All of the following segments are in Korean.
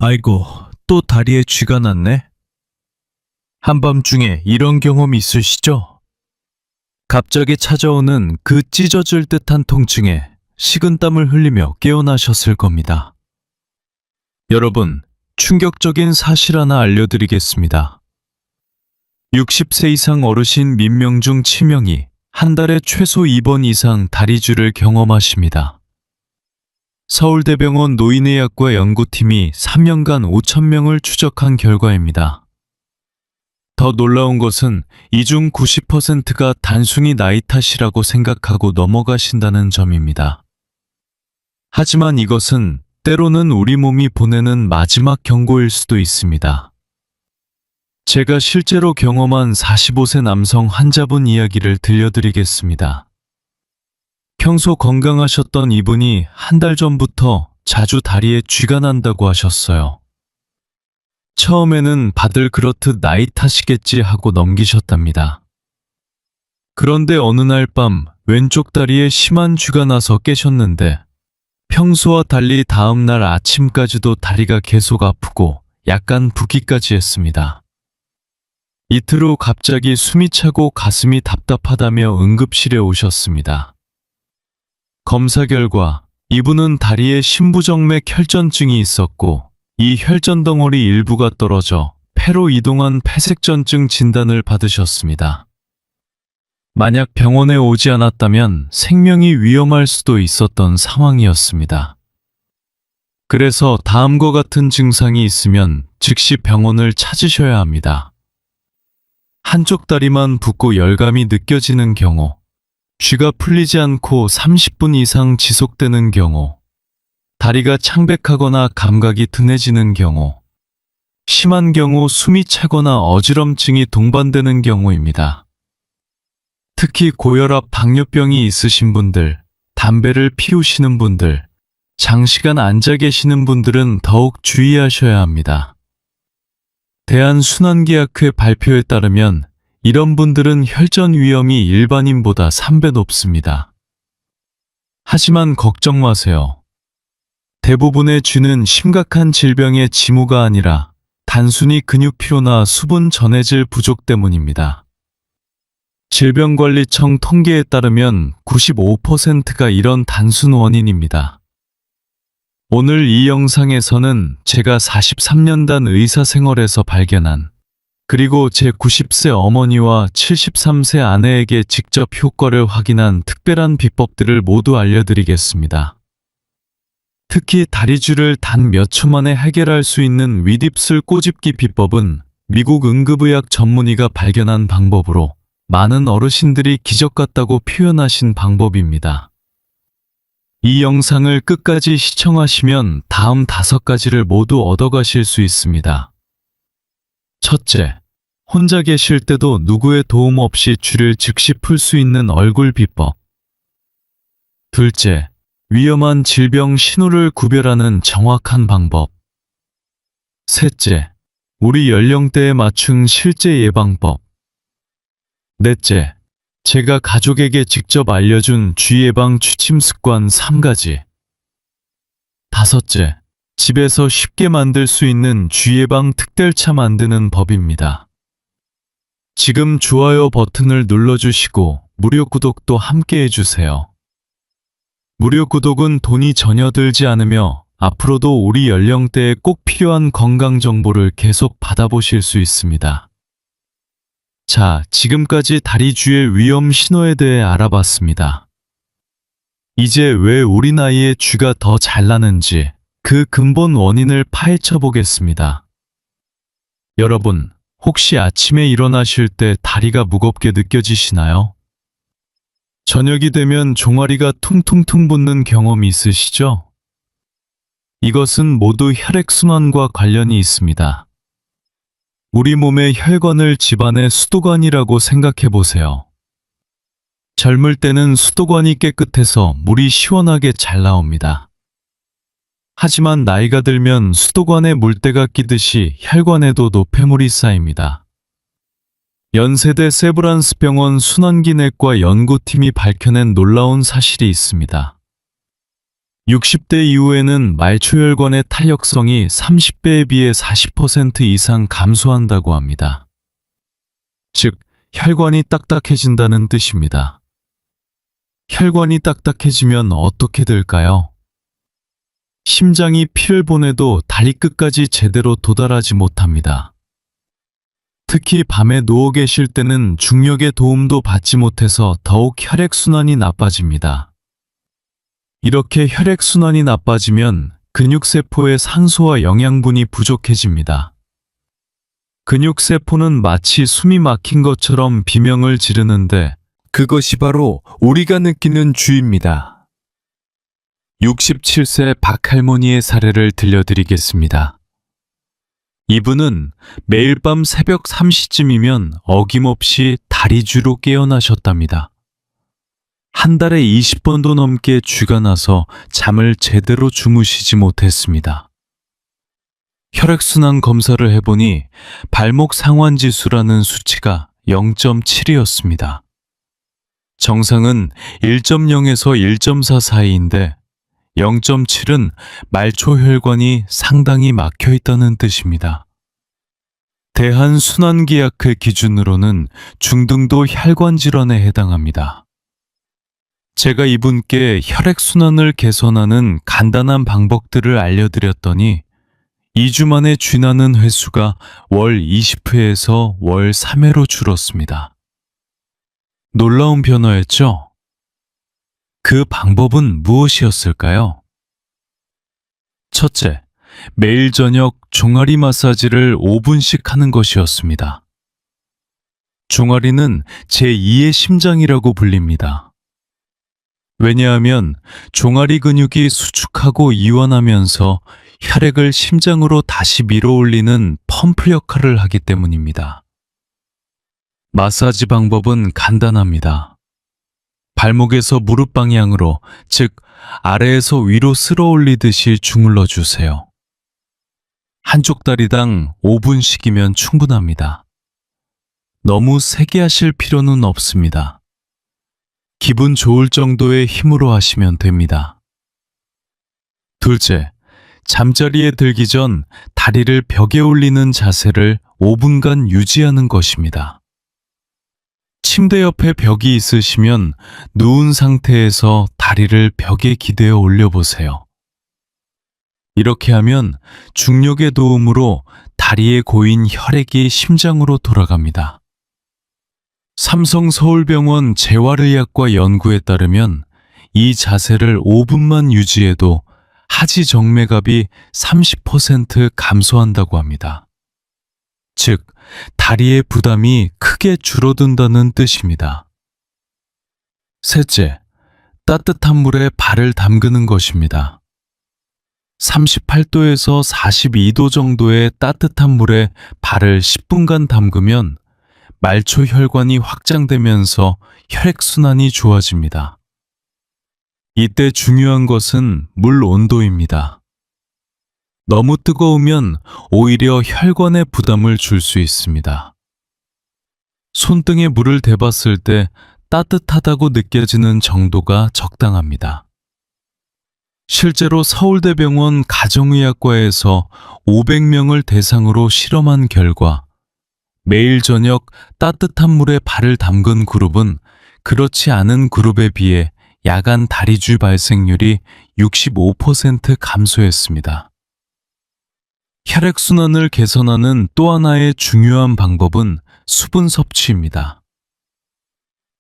아이고, 또 다리에 쥐가 났네? 한밤중에 이런 경험 있으시죠? 갑자기 찾아오는 그 찢어질 듯한 통증에 식은땀을 흘리며 깨어나셨을 겁니다. 여러분, 충격적인 사실 하나 알려드리겠습니다. 60세 이상 어르신 민명 중 7명이 한 달에 최소 2번 이상 다리쥐를 경험하십니다. 서울대병원 노인의학과 연구팀이 3년간 5,000명을 추적한 결과입니다. 더 놀라운 것은 이 중 90%가 단순히 나이 탓이라고 생각하고 넘어가신다는 점입니다. 하지만 이것은 때로는 우리 몸이 보내는 마지막 경고일 수도 있습니다. 제가 실제로 경험한 45세 남성 환자분 이야기를 들려드리겠습니다. 평소 건강하셨던 이분이 한 달 전부터 자주 다리에 쥐가 난다고 하셨어요. 처음에는 다들 그렇듯 나이 탓이겠지 하고 넘기셨답니다. 그런데 어느 날 밤 왼쪽 다리에 심한 쥐가 나서 깨셨는데 평소와 달리 다음 날 아침까지도 다리가 계속 아프고 약간 붓기까지 했습니다. 이틀 후 갑자기 숨이 차고 가슴이 답답하다며 응급실에 오셨습니다. 검사 결과 이분은 다리에 심부정맥 혈전증이 있었고 이 혈전 덩어리 일부가 떨어져 폐로 이동한 폐색전증 진단을 받으셨습니다. 만약 병원에 오지 않았다면 생명이 위험할 수도 있었던 상황이었습니다. 그래서 다음과 같은 증상이 있으면 즉시 병원을 찾으셔야 합니다. 한쪽 다리만 붓고 열감이 느껴지는 경우, 쥐가 풀리지 않고 30분 이상 지속되는 경우, 다리가 창백하거나 감각이 둔해지는 경우, 심한 경우 숨이 차거나 어지럼증이 동반되는 경우입니다. 특히 고혈압, 당뇨병이 있으신 분들, 담배를 피우시는 분들, 장시간 앉아 계시는 분들은 더욱 주의하셔야 합니다. 대한순환계약회 발표에 따르면 이런 분들은 혈전 위험이 일반인보다 3배 높습니다. 하지만 걱정 마세요. 대부분의 쥐는 심각한 질병의 징후가 아니라 단순히 근육 피로나 수분 전해질 부족 때문입니다. 질병관리청 통계에 따르면 95%가 이런 단순 원인입니다. 오늘 이 영상에서는 제가 43년간 의사 생활에서 발견한 그리고 제 90세 어머니와 73세 아내에게 직접 효과를 확인한 특별한 비법들을 모두 알려드리겠습니다. 특히 다리쥐를 단 몇 초 만에 해결할 수 있는 윗입술 꼬집기 비법은 미국 응급의학 전문의가 발견한 방법으로 많은 어르신들이 기적 같다고 표현하신 방법입니다. 이 영상을 끝까지 시청하시면 다음 5가지를 모두 얻어가실 수 있습니다. 첫째, 혼자 계실 때도 누구의 도움 없이 쥐를 즉시 풀 수 있는 얼굴 비법. 둘째, 위험한 질병 신호를 구별하는 정확한 방법. 셋째, 우리 연령대에 맞춘 실제 예방법. 넷째, 제가 가족에게 직접 알려준 쥐 예방 취침 습관 3가지. 다섯째, 집에서 쉽게 만들 수 있는 쥐 예방 특별차 만드는 법입니다. 지금 좋아요 버튼을 눌러주시고 무료 구독도 함께 해주세요. 무료 구독은 돈이 전혀 들지 않으며 앞으로도 우리 연령대에 꼭 필요한 건강 정보를 계속 받아보실 수 있습니다. 자, 지금까지 다리쥐의 위험 신호에 대해 알아봤습니다. 이제 왜 우리 나이에 쥐가 더 잘 나는지 그 근본 원인을 파헤쳐 보겠습니다. 여러분, 혹시 아침에 일어나실 때 다리가 무겁게 느껴지시나요? 저녁이 되면 종아리가 퉁퉁퉁 붓는 경험이 있으시죠? 이것은 모두 혈액순환과 관련이 있습니다. 우리 몸의 혈관을 집안의 수도관이라고 생각해 보세요. 젊을 때는 수도관이 깨끗해서 물이 시원하게 잘 나옵니다. 하지만 나이가 들면 수도관에 물때가 끼듯이 혈관에도 노폐물이 쌓입니다. 연세대 세브란스 병원 순환기내과 연구팀이 밝혀낸 놀라운 사실이 있습니다. 60대 이후에는 말초혈관의 탄력성이 30배에 비해 40% 이상 감소한다고 합니다. 즉, 혈관이 딱딱해진다는 뜻입니다. 혈관이 딱딱해지면 어떻게 될까요? 심장이 피를 보내도 다리 끝까지 제대로 도달하지 못합니다. 특히 밤에 누워 계실 때는 중력의 도움도 받지 못해서 더욱 혈액순환이 나빠집니다. 이렇게 혈액순환이 나빠지면 근육세포의 산소와 영양분이 부족해집니다. 근육세포는 마치 숨이 막힌 것처럼 비명을 지르는데 그것이 바로 우리가 느끼는 주입니다. 67세 박할머니의 사례를 들려드리겠습니다. 이분은 매일 밤 새벽 3시쯤이면 어김없이 다리주로 깨어나셨답니다. 한 달에 20번도 넘게 쥐가 나서 잠을 제대로 주무시지 못했습니다. 혈액순환 검사를 해보니 발목 상환지수라는 수치가 0.7이었습니다. 정상은 1.0에서 1.4 사이인데 0.7은 말초혈관이 상당히 막혀 있다는 뜻입니다. 대한순환기약회 기준으로는 중등도 혈관 질환에 해당합니다. 제가 이분께 혈액순환을 개선하는 간단한 방법들을 알려드렸더니 2주 만에 쥐나는 횟수가 월 20회에서 월 3회로 줄었습니다. 놀라운 변화였죠? 그 방법은 무엇이었을까요? 첫째, 매일 저녁 종아리 마사지를 5분씩 하는 것이었습니다. 종아리는 제2의 심장이라고 불립니다. 왜냐하면 종아리 근육이 수축하고 이완하면서 혈액을 심장으로 다시 밀어올리는 펌프 역할을 하기 때문입니다. 마사지 방법은 간단합니다. 발목에서 무릎 방향으로, 즉 아래에서 위로 쓸어 올리듯이 주물러 주세요. 한쪽 다리당 5분씩이면 충분합니다. 너무 세게 하실 필요는 없습니다. 기분 좋을 정도의 힘으로 하시면 됩니다. 둘째, 잠자리에 들기 전 다리를 벽에 올리는 자세를 5분간 유지하는 것입니다. 침대 옆에 벽이 있으시면 누운 상태에서 다리를 벽에 기대어 올려보세요. 이렇게 하면 중력의 도움으로 다리에 고인 혈액이 심장으로 돌아갑니다. 삼성서울병원 재활의학과 연구에 따르면 이 자세를 5분만 유지해도 하지 정맥압이 30% 감소한다고 합니다. 즉, 다리의 부담이 크게 줄어든다는 뜻입니다. 셋째, 따뜻한 물에 발을 담그는 것입니다. 38도에서 42도 정도의 따뜻한 물에 발을 10분간 담그면 말초 혈관이 확장되면서 혈액순환이 좋아집니다. 이때 중요한 것은 물 온도입니다. 너무 뜨거우면 오히려 혈관에 부담을 줄 수 있습니다. 손등에 물을 대봤을 때 따뜻하다고 느껴지는 정도가 적당합니다. 실제로 서울대병원 가정의학과에서 500명을 대상으로 실험한 결과 매일 저녁 따뜻한 물에 발을 담근 그룹은 그렇지 않은 그룹에 비해 야간 다리주 발생률이 65% 감소했습니다. 혈액순환을 개선하는 또 하나의 중요한 방법은 수분 섭취입니다.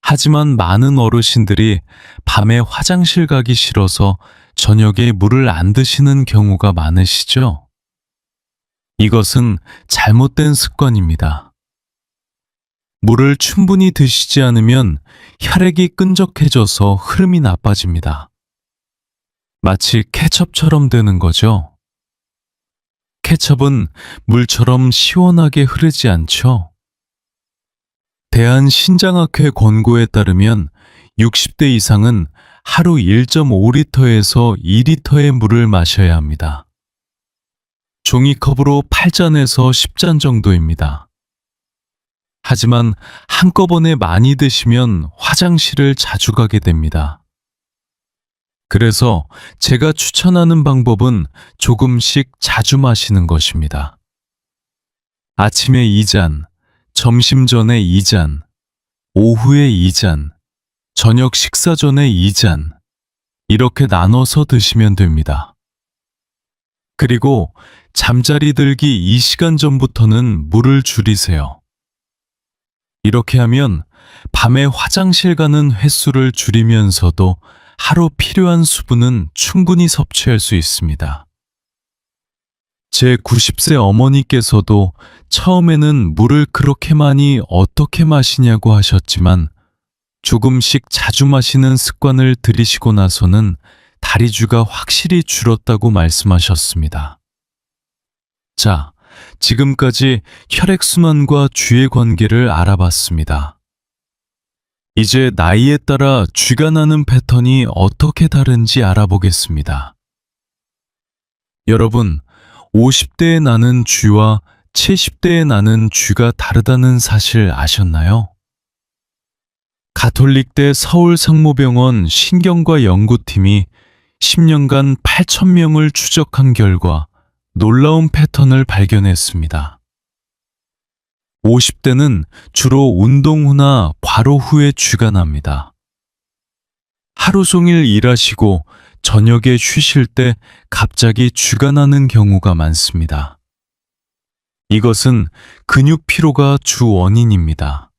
하지만 많은 어르신들이 밤에 화장실 가기 싫어서 저녁에 물을 안 드시는 경우가 많으시죠? 이것은 잘못된 습관입니다. 물을 충분히 드시지 않으면 혈액이 끈적해져서 흐름이 나빠집니다. 마치 케첩처럼 되는 거죠. 케첩은 물처럼 시원하게 흐르지 않죠. 대한신장학회 권고에 따르면 60대 이상은 하루 1.5리터에서 2리터의 물을 마셔야 합니다. 종이컵으로 8잔에서 10잔 정도입니다. 하지만 한꺼번에 많이 드시면 화장실을 자주 가게 됩니다. 그래서 제가 추천하는 방법은 조금씩 자주 마시는 것입니다. 아침에 2잔, 점심 전에 2잔, 오후에 2잔, 저녁 식사 전에 2잔, 이렇게 나눠서 드시면 됩니다. 그리고 잠자리 들기 2시간 전부터는 물을 줄이세요. 이렇게 하면 밤에 화장실 가는 횟수를 줄이면서도 하루 필요한 수분은 충분히 섭취할 수 있습니다. 제 90세 어머니께서도 처음에는 물을 그렇게 많이 어떻게 마시냐고 하셨지만 조금씩 자주 마시는 습관을 들이시고 나서는 다리주가 확실히 줄었다고 말씀하셨습니다. 자, 지금까지 혈액순환과 쥐의 관계를 알아봤습니다. 이제 나이에 따라 쥐가 나는 패턴이 어떻게 다른지 알아보겠습니다. 여러분, 50대에 나는 쥐와 70대에 나는 쥐가 다르다는 사실 아셨나요? 가톨릭대 서울상모병원 신경과 연구팀이 10년간 8,000명을 추적한 결과 놀라운 패턴을 발견했습니다. 50대는 주로 운동 후나 과로 후에 쥐가 납니다. 하루 종일 일하시고 저녁에 쉬실 때 갑자기 쥐가 나는 경우가 많습니다. 이것은 근육 피로가 주 원인입니다.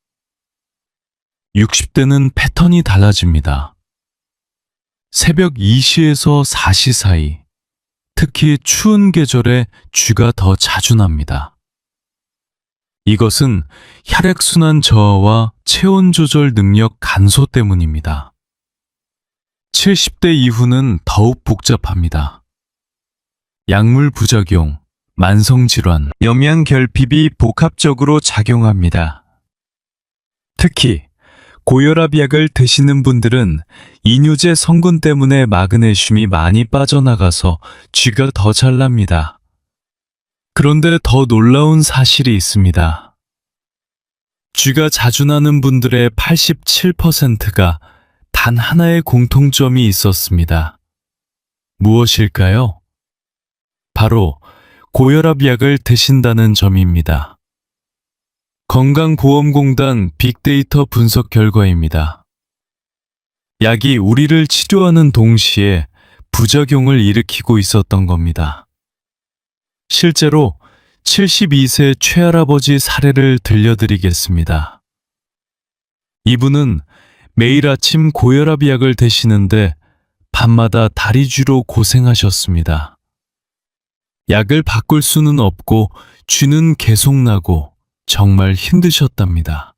60대는 패턴이 달라집니다. 새벽 2시에서 4시 사이, 특히 추운 계절에 쥐가 더 자주 납니다. 이것은 혈액순환 저하와 체온 조절 능력 감소 때문입니다. 70대 이후는 더욱 복잡합니다. 약물 부작용, 만성질환, 영양결핍이 복합적으로 작용합니다. 특히 고혈압 약을 드시는 분들은 이뇨제 성분 때문에 마그네슘이 많이 빠져나가서 쥐가 더 잘 납니다. 그런데 더 놀라운 사실이 있습니다. 쥐가 자주 나는 분들의 87%가 단 하나의 공통점이 있었습니다. 무엇일까요? 바로 고혈압 약을 드신다는 점입니다. 건강보험공단 빅데이터 분석 결과입니다. 약이 우리를 치료하는 동시에 부작용을 일으키고 있었던 겁니다. 실제로 72세 최할아버지 사례를 들려드리겠습니다. 이분은 매일 아침 고혈압 약을 드시는데 밤마다 다리쥐로 고생하셨습니다. 약을 바꿀 수는 없고 쥐는 계속 나고 정말 힘드셨답니다.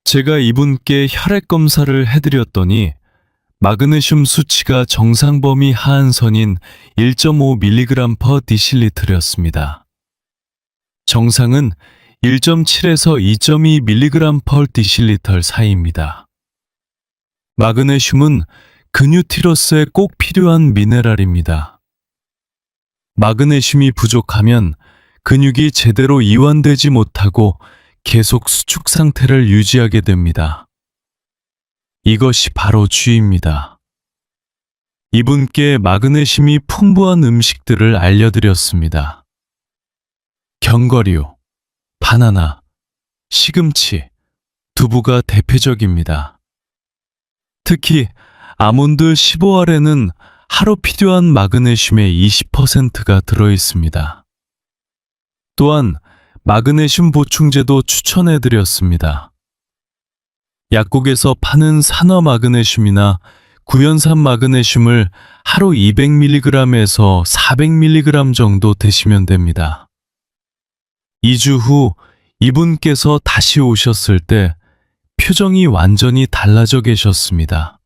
제가 이분께 혈액 검사를 해드렸더니 마그네슘 수치가 정상 범위 하한선인 1.5mg/dl였습니다. 정상은 1.7에서 2.2mg/dl 사이입니다. 마그네슘은 근유티러스에 꼭 필요한 미네랄입니다. 마그네슘이 부족하면 근육이 제대로 이완되지 못하고 계속 수축 상태를 유지하게 됩니다. 이것이 바로 쥐입니다. 이분께 마그네슘이 풍부한 음식들을 알려드렸습니다. 견과류, 바나나, 시금치, 두부가 대표적입니다. 특히 아몬드 15알에는 하루 필요한 마그네슘의 20%가 들어있습니다. 또한 마그네슘 보충제도 추천해드렸습니다. 약국에서 파는 산화 마그네슘이나 구연산 마그네슘을 하루 200mg에서 400mg 정도 드시면 됩니다. 2주 후 이분께서 다시 오셨을 때 표정이 완전히 달라져 계셨습니다.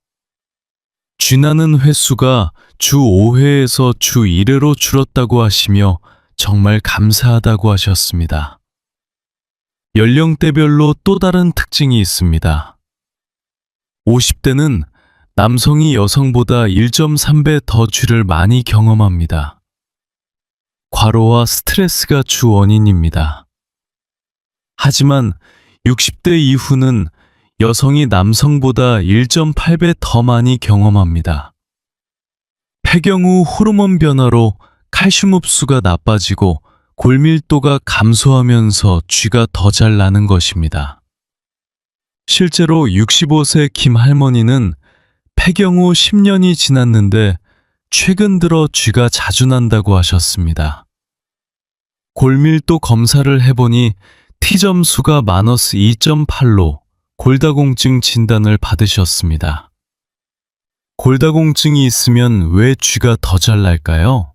쥐나는 횟수가 주 5회에서 주 1회로 줄었다고 하시며 정말 감사하다고 하셨습니다. 연령대별로 또 다른 특징이 있습니다. 50대는 남성이 여성보다 1.3배 더 쥐를 많이 경험합니다. 과로와 스트레스가 주 원인입니다. 하지만 60대 이후는 여성이 남성보다 1.8배 더 많이 경험합니다. 폐경 후 호르몬 변화로 칼슘 흡수가 나빠지고 골밀도가 감소하면서 쥐가 더 잘 나는 것입니다. 실제로 65세 김 할머니는 폐경 후 10년이 지났는데 최근 들어 쥐가 자주 난다고 하셨습니다. 골밀도 검사를 해보니 T점수가 -2.8로 골다공증 진단을 받으셨습니다. 골다공증이 있으면 왜 쥐가 더 잘 날까요?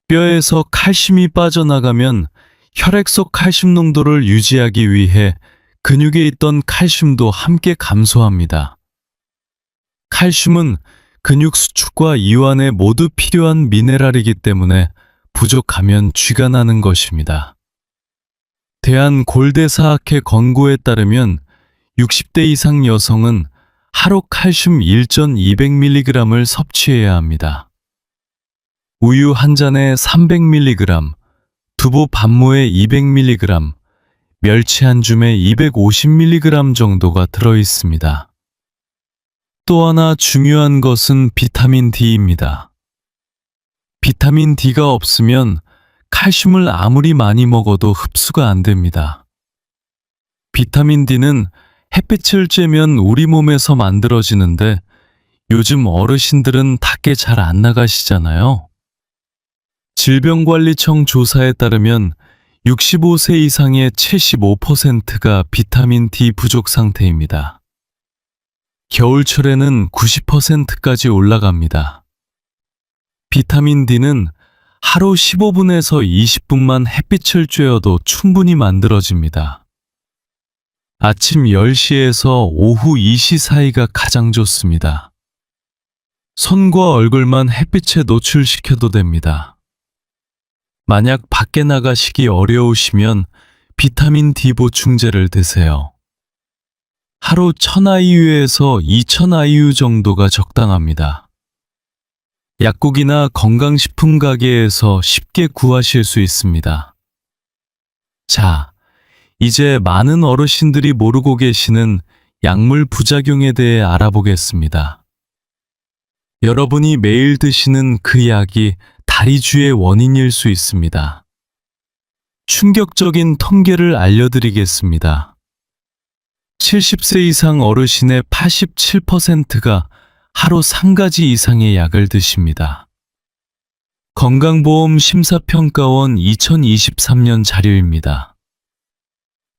뼈에서 칼슘이 빠져나가면 혈액 속 칼슘 농도를 유지하기 위해 근육에 있던 칼슘도 함께 감소합니다. 칼슘은 근육 수축과 이완에 모두 필요한 미네랄이기 때문에 부족하면 쥐가 나는 것입니다. 대한골대사학회 권고에 따르면 60대 이상 여성은 하루 칼슘 1,200mg을 섭취해야 합니다. 우유 한 잔에 300mg, 두부 반모에 200mg, 멸치 한 줌에 250mg 정도가 들어 있습니다. 또 하나 중요한 것은 비타민 D입니다. 비타민 D가 없으면 칼슘을 아무리 많이 먹어도 흡수가 안 됩니다. 비타민 D는 햇빛을 쬐면 우리 몸에서 만들어지는데 요즘 어르신들은 밖에 잘 안 나가시잖아요. 질병관리청 조사에 따르면 65세 이상의 75%가 비타민 D 부족 상태입니다. 겨울철에는 90%까지 올라갑니다. 비타민 D는 하루 15분에서 20분만 햇빛을 쬐어도 충분히 만들어집니다. 아침 10시에서 오후 2시 사이가 가장 좋습니다. 손과 얼굴만 햇빛에 노출시켜도 됩니다. 만약 밖에 나가시기 어려우시면 비타민 D 보충제를 드세요. 하루 1000IU에서 2000IU 정도가 적당합니다. 약국이나 건강식품 가게에서 쉽게 구하실 수 있습니다. 자, 이제 많은 어르신들이 모르고 계시는 약물 부작용에 대해 알아보겠습니다. 여러분이 매일 드시는 그 약이 다리쥐의 원인일 수 있습니다. 충격적인 통계를 알려드리겠습니다. 70세 이상 어르신의 87%가 하루 3가지 이상의 약을 드십니다. 건강보험 심사평가원 2023년 자료입니다.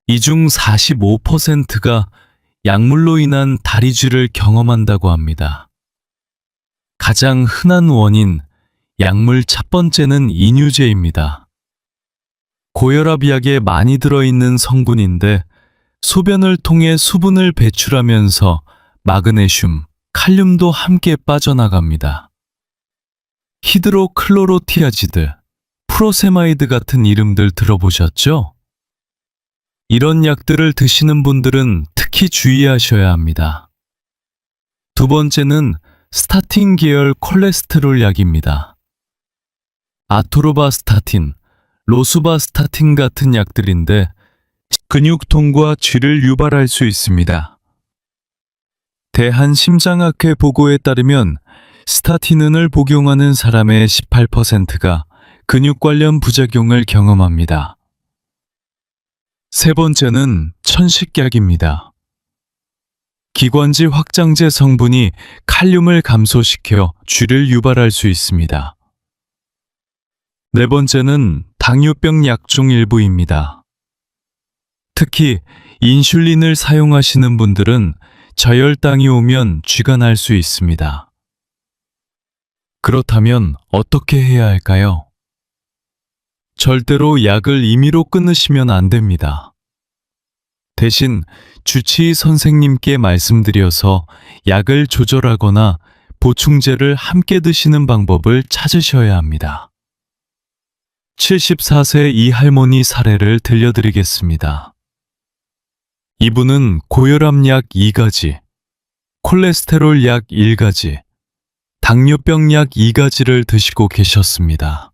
이 중 45%가 약물로 인한 다리쥐를 경험한다고 합니다. 가장 흔한 원인, 약물 첫 번째는 이뇨제입니다. 고혈압 약에 많이 들어있는 성분인데 소변을 통해 수분을 배출하면서 마그네슘, 칼륨도 함께 빠져나갑니다. 히드로클로로티아지드, 프로세마이드 같은 이름들 들어보셨죠? 이런 약들을 드시는 분들은 특히 주의하셔야 합니다. 두 번째는 스타틴 계열 콜레스테롤 약입니다. 아토로바스타틴, 로수바스타틴 같은 약들인데 근육통과 쥐를 유발할 수 있습니다. 대한심장학회 보고에 따르면 스타틴을 복용하는 사람의 18%가 근육 관련 부작용을 경험합니다. 세 번째는 천식약입니다. 기관지 확장제 성분이 칼륨을 감소시켜 쥐를 유발할 수 있습니다. 네 번째는 당뇨병 약 중 일부입니다. 특히 인슐린을 사용하시는 분들은 저혈당이 오면 쥐가 날 수 있습니다. 그렇다면 어떻게 해야 할까요? 절대로 약을 임의로 끊으시면 안 됩니다. 대신 주치의 선생님께 말씀드려서 약을 조절하거나 보충제를 함께 드시는 방법을 찾으셔야 합니다. 74세 이 할머니 사례를 들려드리겠습니다. 이분은 고혈압 약 2가지, 콜레스테롤 약 1가지, 당뇨병 약 2가지를 드시고 계셨습니다.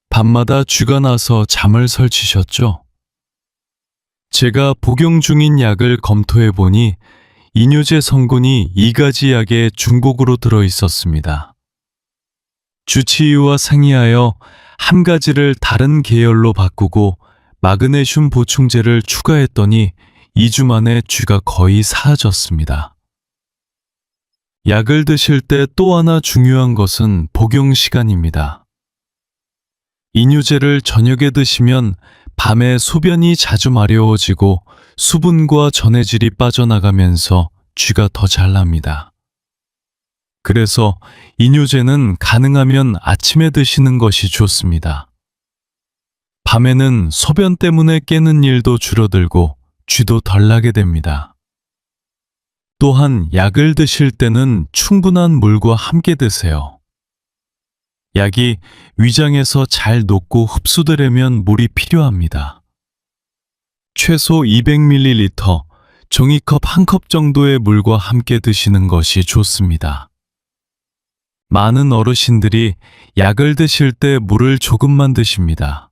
밤마다 쥐가 나서 잠을 설치셨죠? 제가 복용 중인 약을 검토해 보니 이뇨제 성분이 2가지 약에 중복으로 들어 있었습니다. 주치의와 상의하여 한 가지를 다른 계열로 바꾸고 마그네슘 보충제를 추가했더니 2주 만에 쥐가 거의 사라졌습니다. 약을 드실 때 또 하나 중요한 것은 복용 시간입니다. 이뇨제를 저녁에 드시면 밤에 소변이 자주 마려워지고 수분과 전해질이 빠져나가면서 쥐가 더 잘 납니다. 그래서 이뇨제는 가능하면 아침에 드시는 것이 좋습니다. 밤에는 소변 때문에 깨는 일도 줄어들고 쥐도 덜 나게 됩니다. 또한 약을 드실 때는 충분한 물과 함께 드세요. 약이 위장에서 잘 녹고 흡수되려면 물이 필요합니다. 최소 200ml, 종이컵 한 컵 정도의 물과 함께 드시는 것이 좋습니다. 많은 어르신들이 약을 드실 때 물을 조금만 드십니다.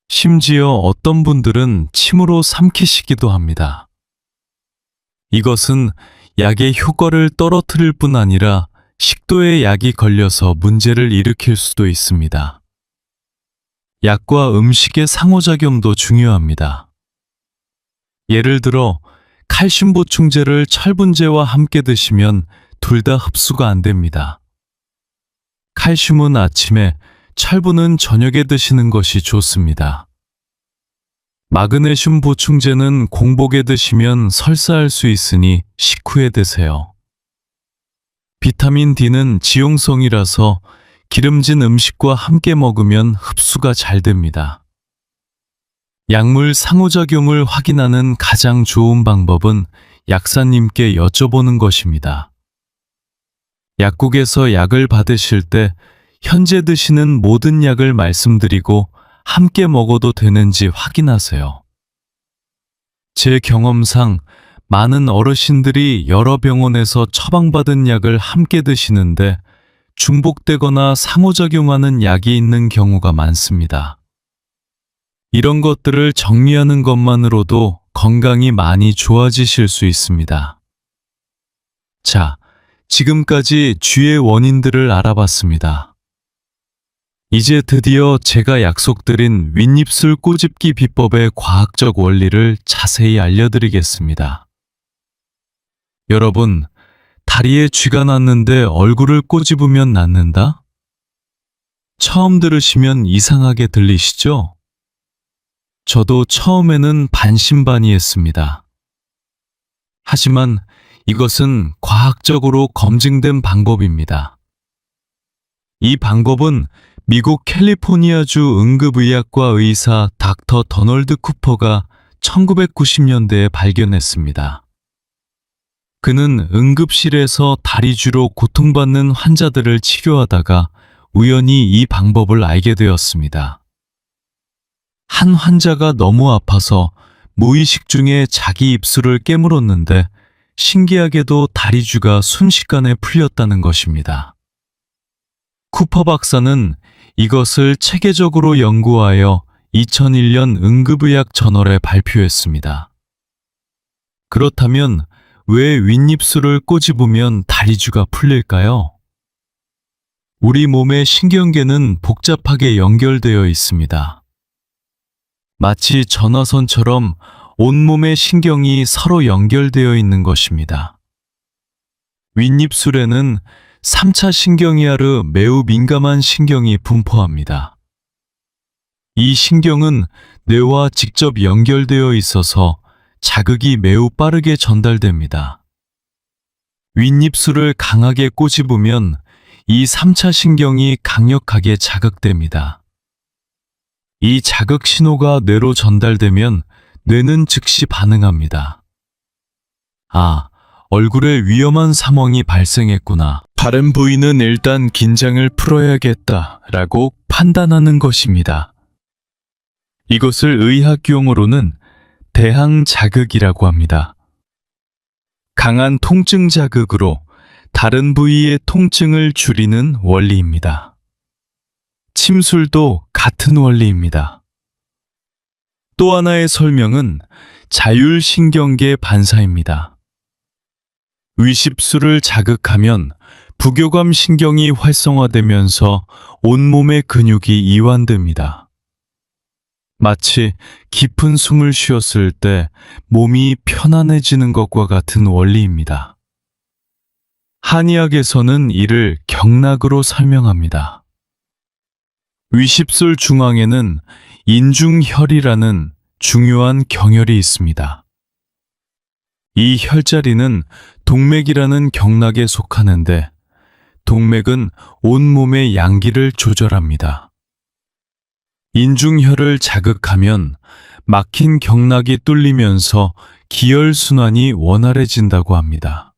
심지어 어떤 분들은 침으로 삼키시기도 합니다. 이것은 약의 효과를 떨어뜨릴 뿐 아니라 식도에 약이 걸려서 문제를 일으킬 수도 있습니다. 약과 음식의 상호작용도 중요합니다. 예를 들어 칼슘 보충제를 철분제와 함께 드시면 둘 다 흡수가 안 됩니다. 칼슘은 아침에, 철분은 저녁에 드시는 것이 좋습니다. 마그네슘 보충제는 공복에 드시면 설사할 수 있으니 식후에 드세요. 비타민 D는 지용성이라서 기름진 음식과 함께 먹으면 흡수가 잘 됩니다. 약물 상호작용을 확인하는 가장 좋은 방법은 약사님께 여쭤보는 것입니다. 약국에서 약을 받으실 때 현재 드시는 모든 약을 말씀드리고 함께 먹어도 되는지 확인하세요. 제 경험상 많은 어르신들이 여러 병원에서 처방받은 약을 함께 드시는데 중복되거나 상호작용하는 약이 있는 경우가 많습니다. 이런 것들을 정리하는 것만으로도 건강이 많이 좋아지실 수 있습니다. 자, 지금까지 쥐의 원인들을 알아봤습니다. 이제 드디어 제가 약속드린 윗입술 꼬집기 비법의 과학적 원리를 자세히 알려드리겠습니다. 여러분, 다리에 쥐가 났는데 얼굴을 꼬집으면 낫는다? 처음 들으시면 이상하게 들리시죠? 저도 처음에는 반신반의했습니다. 하지만 이것은 과학적으로 검증된 방법입니다. 이 방법은 미국 캘리포니아주 응급의학과 의사 닥터 더널드 쿠퍼가 1990년대에 발견했습니다. 그는 응급실에서 다리쥐로 고통받는 환자들을 치료하다가 우연히 이 방법을 알게 되었습니다. 한 환자가 너무 아파서 무의식 중에 자기 입술을 깨물었는데 신기하게도 다리쥐가 순식간에 풀렸다는 것입니다. 쿠퍼 박사는 이것을 체계적으로 연구하여 2001년 응급의학 저널에 발표했습니다. 그렇다면 왜 윗입술을 꼬집으면 다리쥐가 풀릴까요? 우리 몸의 신경계는 복잡하게 연결되어 있습니다. 마치 전화선처럼 온몸의 신경이 서로 연결되어 있는 것입니다. 윗입술에는 3차 신경이아르 매우 민감한 신경이 분포합니다. 이 신경은 뇌와 직접 연결되어 있어서 자극이 매우 빠르게 전달됩니다. 윗입술을 강하게 꼬집으면 이 3차 신경이 강력하게 자극됩니다. 이 자극 신호가 뇌로 전달되면 뇌는 즉시 반응합니다. 아, 얼굴에 위험한 상황이 발생했구나. 다른 부위는 일단 긴장을 풀어야겠다라고 판단하는 것입니다. 이것을 의학 용어로는 대항 자극이라고 합니다. 강한 통증 자극으로 다른 부위의 통증을 줄이는 원리입니다. 침술도 같은 원리입니다. 또 하나의 설명은 자율신경계 반사입니다. 윗입술을 자극하면 부교감 신경이 활성화되면서 온몸의 근육이 이완됩니다. 마치 깊은 숨을 쉬었을 때 몸이 편안해지는 것과 같은 원리입니다. 한의학에서는 이를 경락으로 설명합니다. 위십술 중앙에는 인중혈이라는 중요한 경혈이 있습니다. 이 혈자리는 동맥이라는 경락에 속하는데 동맥은 온몸의 양기를 조절합니다. 인중혈을 자극하면 막힌 경락이 뚫리면서 기혈순환이 원활해진다고 합니다.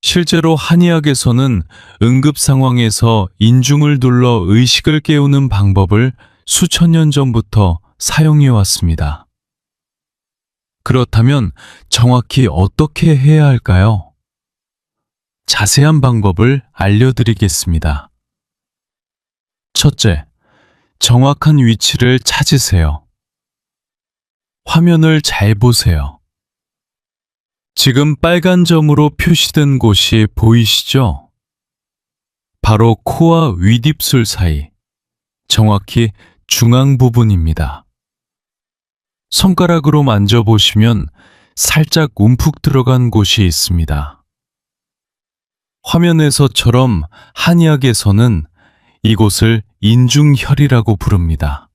실제로 한의학에서는 응급 상황에서 인중을 둘러 의식을 깨우는 방법을 수천 년 전부터 사용해 왔습니다. 그렇다면 정확히 어떻게 해야 할까요? 자세한 방법을 알려드리겠습니다. 첫째, 정확한 위치를 찾으세요. 화면을 잘 보세요. 지금 빨간 점으로 표시된 곳이 보이시죠? 바로 코와 윗입술 사이, 정확히 중앙 부분입니다. 손가락으로 만져보시면 살짝 움푹 들어간 곳이 있습니다. 화면에서처럼 한의학에서는 이곳을 인중혈이라고 부릅니다.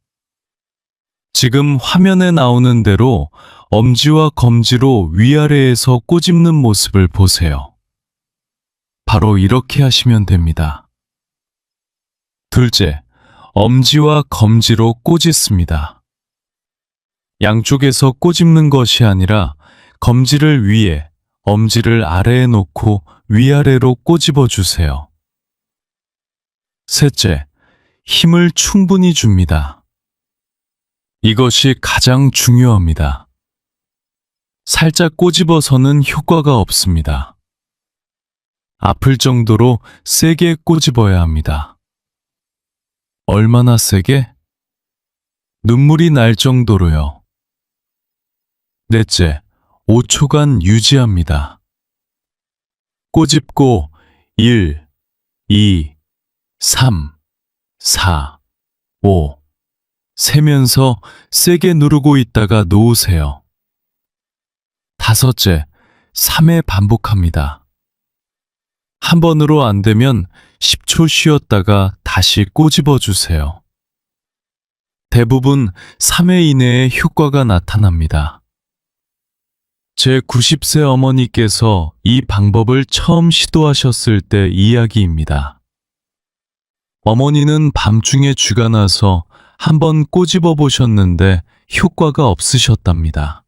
지금 화면에 나오는 대로 엄지와 검지로 위아래에서 꼬집는 모습을 보세요. 바로 이렇게 하시면 됩니다. 둘째, 엄지와 검지로 꼬집습니다. 양쪽에서 꼬집는 것이 아니라 검지를 위에, 엄지를 아래에 놓고 위아래로 꼬집어 주세요. 셋째, 힘을 충분히 줍니다. 이것이 가장 중요합니다. 살짝 꼬집어서는 효과가 없습니다. 아플 정도로 세게 꼬집어야 합니다. 얼마나 세게? 눈물이 날 정도로요. 넷째, 5초간 유지합니다. 꼬집고 1, 2, 3, 4, 5 세면서 세게 누르고 있다가 놓으세요. 다섯째, 3회 반복합니다. 한 번으로 안 되면 10초 쉬었다가 다시 꼬집어 주세요. 대부분 3회 이내에 효과가 나타납니다. 제 90세 어머니께서 이 방법을 처음 시도하셨을 때 이야기입니다. 어머니는 밤중에 쥐가 나서 한번 꼬집어 보셨는데 효과가 없으셨답니다.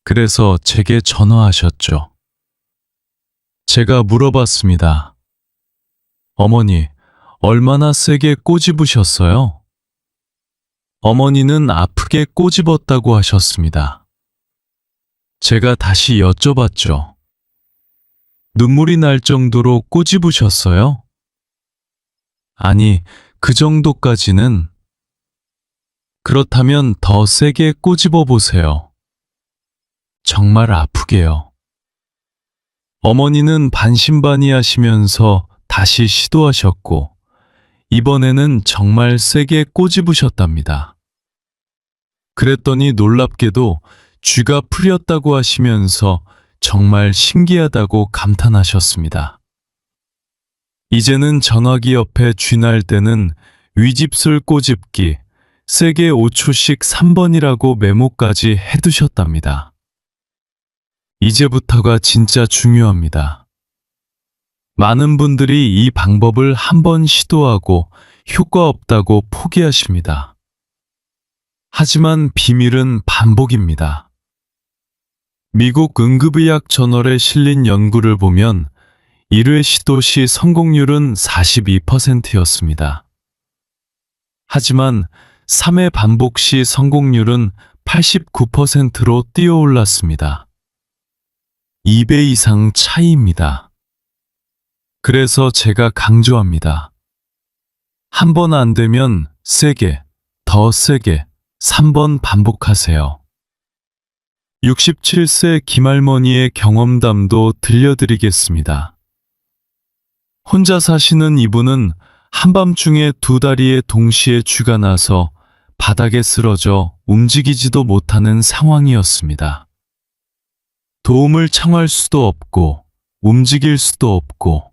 그래서 제게 전화하셨죠. 제가 물어봤습니다. 어머니, 얼마나 세게 꼬집으셨어요? 어머니는 아프게 꼬집었다고 하셨습니다. 제가 다시 여쭤봤죠. 눈물이 날 정도로 꼬집으셨어요? 아니, 그 정도까지는. 그렇다면 더 세게 꼬집어 보세요. 정말 아프게요. 어머니는 반신반의하시면서 다시 시도하셨고, 이번에는 정말 세게 꼬집으셨답니다. 그랬더니 놀랍게도 쥐가 풀렸다고 하시면서 정말 신기하다고 감탄하셨습니다. 이제는 전화기 옆에 쥐 날 때는 위집술 꼬집기, 세게 5초씩 3번이라고 메모까지 해두셨답니다. 이제부터가 진짜 중요합니다. 많은 분들이 이 방법을 한번 시도하고 효과 없다고 포기하십니다. 하지만 비밀은 반복입니다. 미국 응급의학 저널에 실린 연구를 보면 1회 시도 시 성공률은 42%였습니다. 하지만 3회 반복 시 성공률은 89%로 뛰어올랐습니다. 2배 이상 차이입니다. 그래서 제가 강조합니다. 한 번 안 되면 세게, 더 세게 3번 반복하세요. 67세 김할머니의 경험담도 들려드리겠습니다. 혼자 사시는 이분은 한밤중에 두 다리에 동시에 쥐가 나서 바닥에 쓰러져 움직이지도 못하는 상황이었습니다. 도움을 청할 수도 없고 움직일 수도 없고